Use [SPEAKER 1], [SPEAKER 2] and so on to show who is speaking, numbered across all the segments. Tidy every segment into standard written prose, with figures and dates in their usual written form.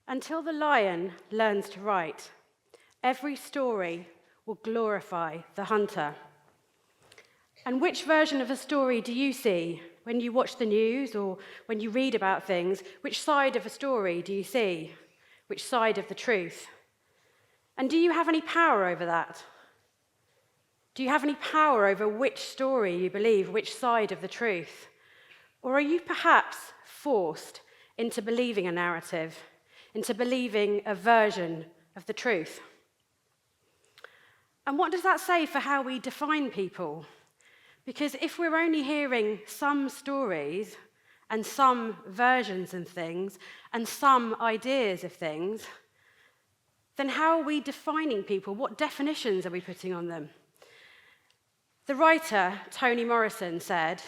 [SPEAKER 1] Until the lion learns to write, every story will glorify the hunter. And which version of a story do you see when you watch the news or when you read about things? Which side of a story do you see? Which side of the truth? And do you have any power over that? Do you have any power over which story you believe, which side of the truth? Or are you perhaps forced into believing a narrative, into believing a version of the truth? And what does that say for how we define people? Because if we're only hearing some stories and some versions of things and some ideas of things, then how are we defining people? What definitions are we putting on them? The writer, Toni Morrison, said,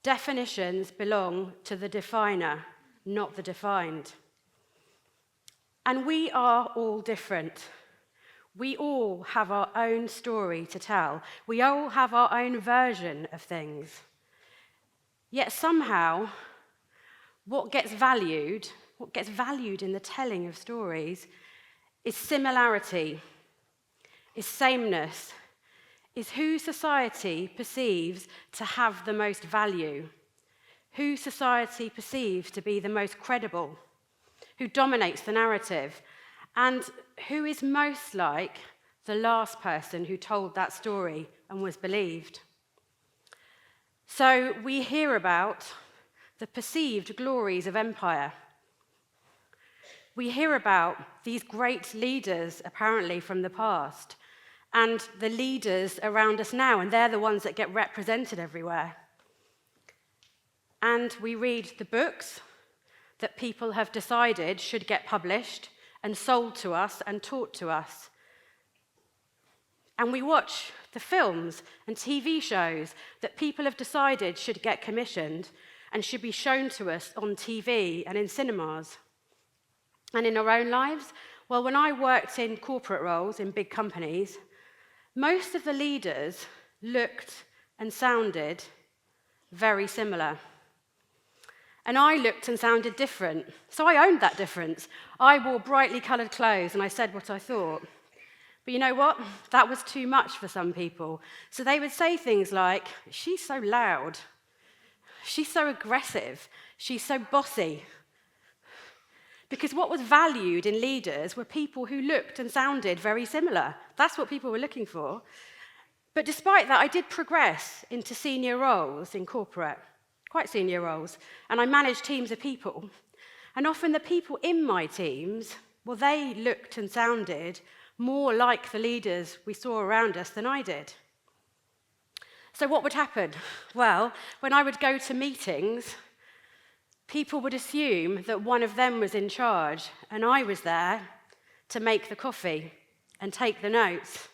[SPEAKER 1] "Definitions belong to the definer, not the defined." And we are all different. We all have our own story to tell. We all have our own version of things. Yet somehow, what gets valued in the telling of stories is similarity, is sameness, is who society perceives to have the most value, who society perceives to be the most credible, who dominates the narrative, and who is most like the last person who told that story and was believed. So we hear about the perceived glories of empire. We hear about these great leaders, apparently from the past, and the leaders around us now, and they're the ones that get represented everywhere. And we read the books that people have decided should get published and sold to us and taught to us. And we watch the films and TV shows that people have decided should get commissioned and should be shown to us on TV and in cinemas. And in our own lives, well, when I worked in corporate roles in big companies, most of the leaders looked and sounded very similar. And I looked and sounded different, so I owned that difference. I wore brightly coloured clothes and I said what I thought. But you know what? That was too much for some people. So they would say things like, "She's so loud. She's so aggressive. She's so bossy." Because what was valued in leaders were people who looked and sounded very similar. That's what people were looking for. But despite that, I did progress into senior roles in corporate, quite senior roles, and I managed teams of people. And often the people in my teams, well, they looked and sounded more like the leaders we saw around us than I did. So what would happen? Well, when I would go to meetings, people would assume that one of them was in charge, and I was there to make the coffee and take the notes.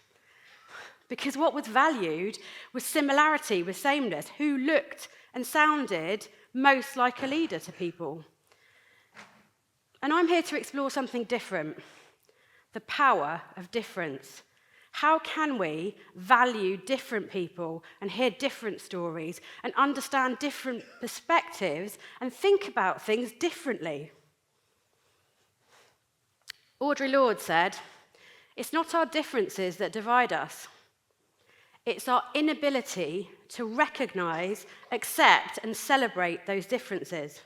[SPEAKER 1] Because what was valued was similarity, was sameness, who looked and sounded most like a leader to people. And I'm here to explore something different, the power of difference. How can we value different people and hear different stories and understand different perspectives and think about things differently? Audre Lorde said, "It's not our differences that divide us. It's our inability to recognize, accept, and celebrate those differences."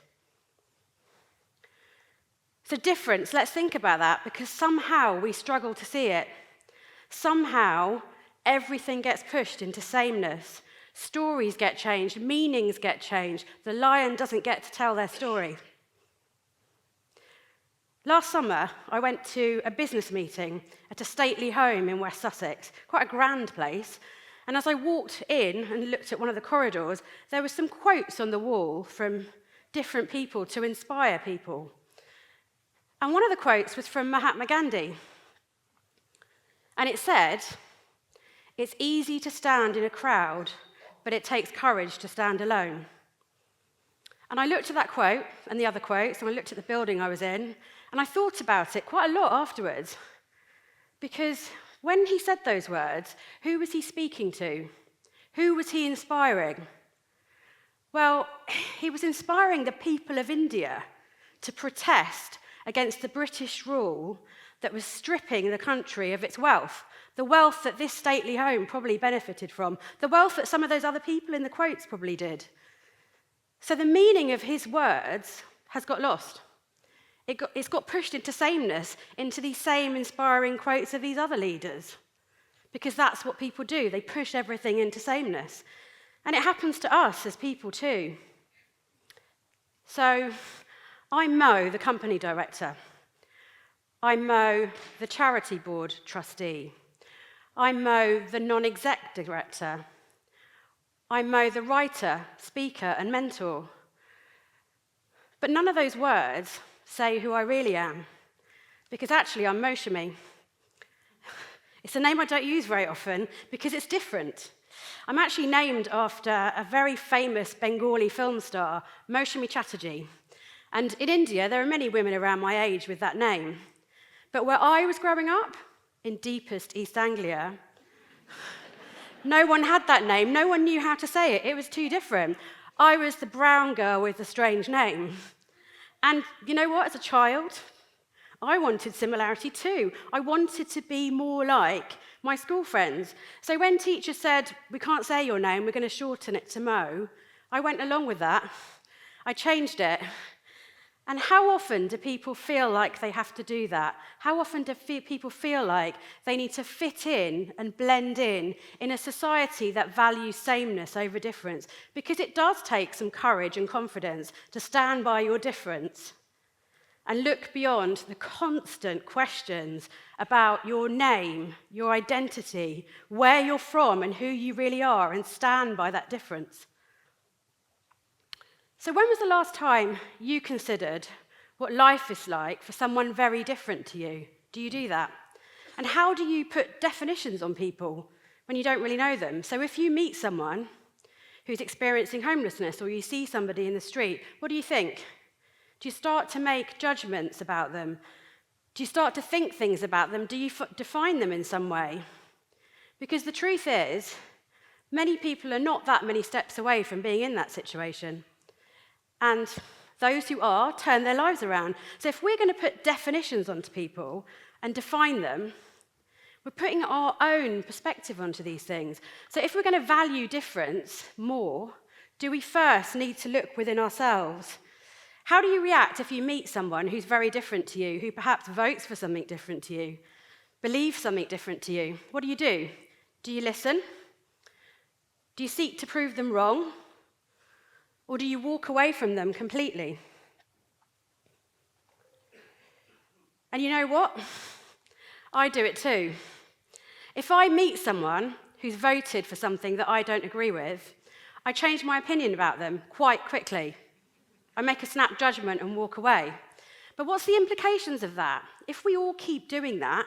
[SPEAKER 1] So difference, let's think about that, because somehow we struggle to see it. Somehow, everything gets pushed into sameness. Stories get changed, meanings get changed. The lion doesn't get to tell their story. Last summer, I went to a business meeting at a stately home in West Sussex, quite a grand place. And as I walked in and looked at one of the corridors, there were some quotes on the wall from different people to inspire people. And one of the quotes was from Mahatma Gandhi. And it said, "It's easy to stand in a crowd, but it takes courage to stand alone." And I looked at that quote and the other quotes, and I looked at the building I was in, and I thought about it quite a lot afterwards. Because when he said those words, who was he speaking to? Who was he inspiring? Well, he was inspiring the people of India to protest against the British rule that was stripping the country of its wealth, the wealth that this stately home probably benefited from, the wealth that some of those other people in the quotes probably did. So the meaning of his words has got lost. It's got pushed into sameness, into these same inspiring quotes of these other leaders, because that's what people do. They push everything into sameness. And it happens to us as people too. So I'm Mo, the company director. I'm Mo, the charity board trustee. I'm Mo, the non-exec director. I'm Mo, the writer, speaker, and mentor. But none of those words say who I really am, because actually I'm Moshami. It's a name I don't use very often because it's different. I'm actually named after a very famous Bengali film star, Moshami Chatterjee. And in India, there are many women around my age with that name. But where I was growing up, in deepest East Anglia, no one had that name. No one knew how to say it. It was too different. I was the brown girl with the strange name. And you know what? As a child, I wanted similarity too. I wanted to be more like my school friends. So when teachers said, we can't say your name, we're going to shorten it to Mo, I went along with that. I changed it. And how often do people feel like they have to do that? How often do people feel like they need to fit in and blend in a society that values sameness over difference? Because it does take some courage and confidence to stand by your difference and look beyond the constant questions about your name, your identity, where you're from and who you really are, and stand by that difference. So when was the last time you considered what life is like for someone very different to you? Do you do that? And how do you put definitions on people when you don't really know them? So if you meet someone who's experiencing homelessness or you see somebody in the street, what do you think? Do you start to make judgments about them? Do you start to think things about them? Do you define them in some way? Because the truth is, many people are not that many steps away from being in that situation. And those who are turn their lives around. So if we're going to put definitions onto people and define them, we're putting our own perspective onto these things. So if we're going to value difference more, do we first need to look within ourselves? How do you react if you meet someone who's very different to you, who perhaps votes for something different to you, believes something different to you? What do? Do you listen? Do you seek to prove them wrong? Or do you walk away from them completely? And you know what? I do it too. If I meet someone who's voted for something that I don't agree with, I change my opinion about them quite quickly. I make a snap judgment and walk away. But what's the implications of that? If we all keep doing that,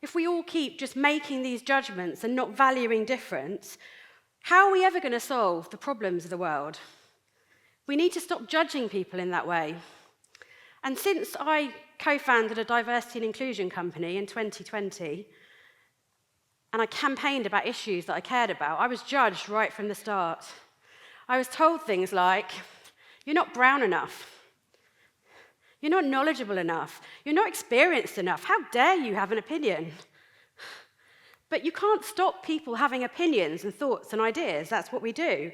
[SPEAKER 1] if we all keep just making these judgments and not valuing difference, how are we ever going to solve the problems of the world? We need to stop judging people in that way. And since I co-founded a diversity and inclusion company in 2020, and I campaigned about issues that I cared about, I was judged right from the start. I was told things like, you're not brown enough. You're not knowledgeable enough. You're not experienced enough. How dare you have an opinion? But you can't stop people having opinions and thoughts and ideas. That's what we do.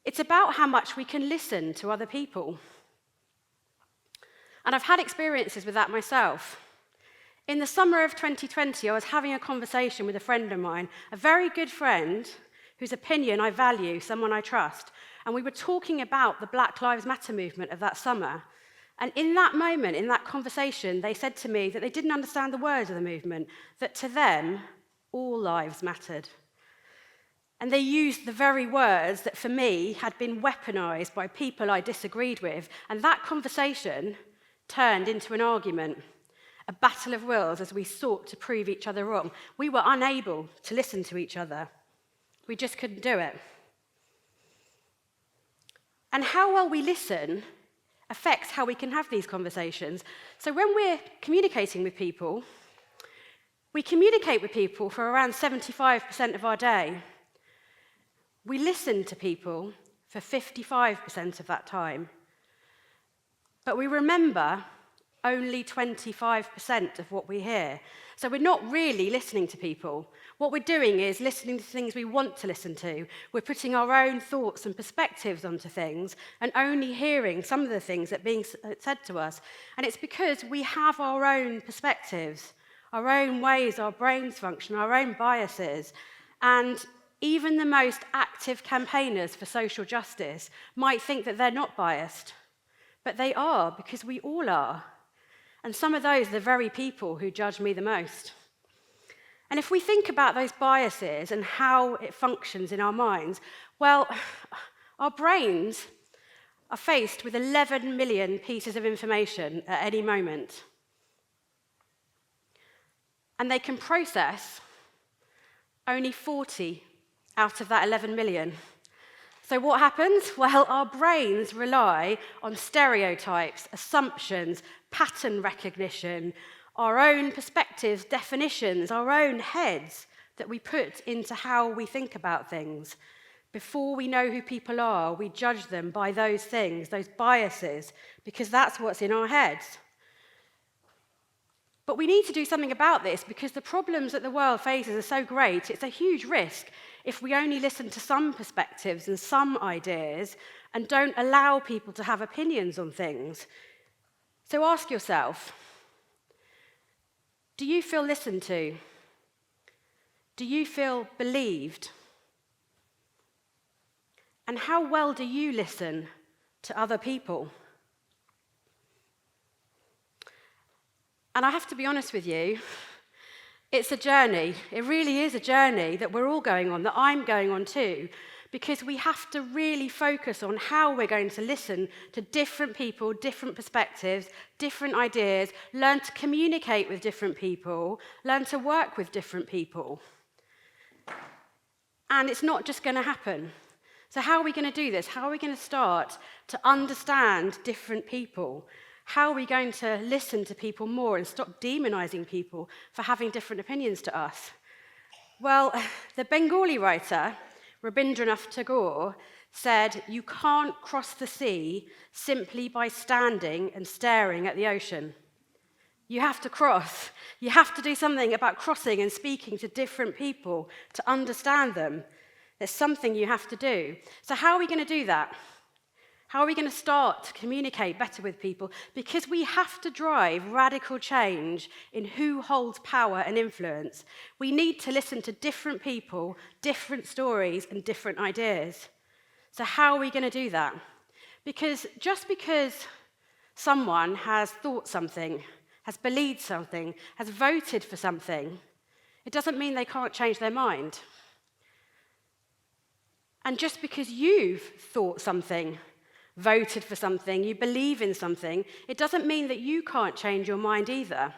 [SPEAKER 1] It's about how much we can listen to other people. And I've had experiences with that myself. In the summer of 2020, I was having a conversation with a friend of mine, a very good friend whose opinion I value, someone I trust. And we were talking about the Black Lives Matter movement of that summer. And in that moment, in that conversation, they said to me that they didn't understand the words of the movement, that to them, all lives mattered. And they used the very words that for me had been weaponized by people I disagreed with. And that conversation turned into an argument, a battle of wills as we sought to prove each other wrong. We were unable to listen to each other. We just couldn't do it. And how well we listen affects how we can have these conversations. So when we're communicating with people, we communicate with people for around 75% of our day. We listen to people for 55% of that time. But we remember only 25% of what we hear. So we're not really listening to people. What we're doing is listening to things we want to listen to. We're putting our own thoughts and perspectives onto things and only hearing some of the things that are being said to us. And it's because we have our own perspectives, our own ways our brains function, our own biases. And even the most active campaigners for social justice might think that they're not biased. But they are, because we all are. And some of those are the very people who judge me the most. And if we think about those biases and how it functions in our minds, well, our brains are faced with 11 million pieces of information at any moment. And they can process only 40 out of that 11 million. So what happens? Well, our brains rely on stereotypes, assumptions, pattern recognition, our own perspectives, definitions, our own heads that we put into how we think about things. Before we know who people are, we judge them by those things, those biases, because that's what's in our heads. But we need to do something about this because the problems that the world faces are so great, it's a huge risk if we only listen to some perspectives and some ideas and don't allow people to have opinions on things. So ask yourself, do you feel listened to? Do you feel believed? And how well do you listen to other people? And I have to be honest with you, it's a journey. It really is a journey that we're all going on, that I'm going on too, because we have to really focus on how we're going to listen to different people, different perspectives, different ideas, learn to communicate with different people, learn to work with different people. And it's not just going to happen. So how are we going to do this? How are we going to start to understand different people? How are we going to listen to people more and stop demonizing people for having different opinions to us? Well, the Bengali writer, Rabindranath Tagore, said, "You can't cross the sea simply by standing and staring at the ocean. You have to cross. You have to do something about crossing and speaking to different people to understand them. There's something you have to do." So how are we going to do that? How are we going to start to communicate better with people? Because we have to drive radical change in who holds power and influence. We need to listen to different people, different stories, and different ideas. So how are we going to do that? Because just because someone has thought something, has believed something, has voted for something, it doesn't mean they can't change their mind. And just because you've thought something, voted for something, you believe in something, it doesn't mean that you can't change your mind either.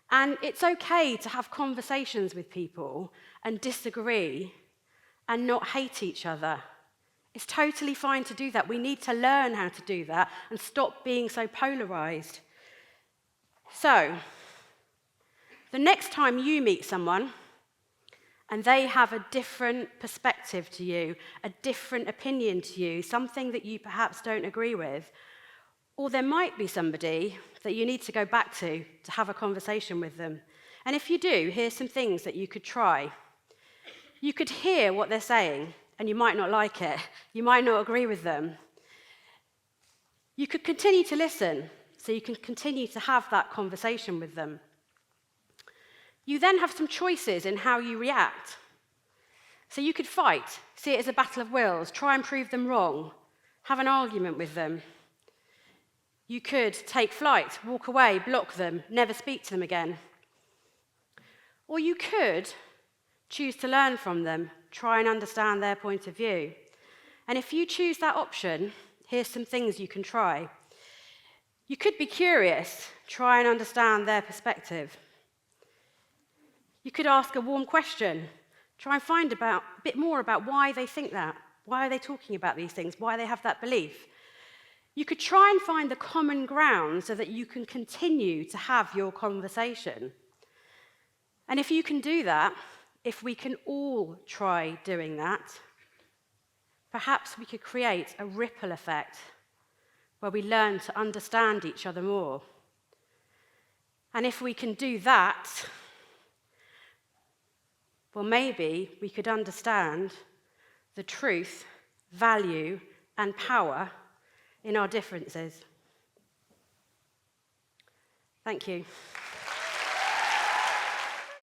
[SPEAKER 1] And it's okay to have conversations with people and disagree and not hate each other. It's totally fine to do that. We need to learn how to do that and stop being so polarized. So, the next time you meet someone and they have a different perspective to you, a different opinion to you, something that you perhaps don't agree with, or there might be somebody that you need to go back to have a conversation with them. And if you do, here's some things that you could try. You could hear what they're saying, and you might not like it. You might not agree with them. You could continue to listen, so you can continue to have that conversation with them. You then have some choices in how you react. So you could fight, see it as a battle of wills, try and prove them wrong, have an argument with them. You could take flight, walk away, block them, never speak to them again. Or you could choose to learn from them, try and understand their point of view. And if you choose that option, here's some things you can try. You could be curious, try and understand their perspective. You could ask a warm question, try and find a bit more about why they think that, why are they talking about these things, why they have that belief. You could try and find the common ground so that you can continue to have your conversation. And if you can do that, if we can all try doing that, perhaps we could create a ripple effect where we learn to understand each other more. And if we can do that, well, maybe we could understand the truth, value, and power in our differences. Thank you.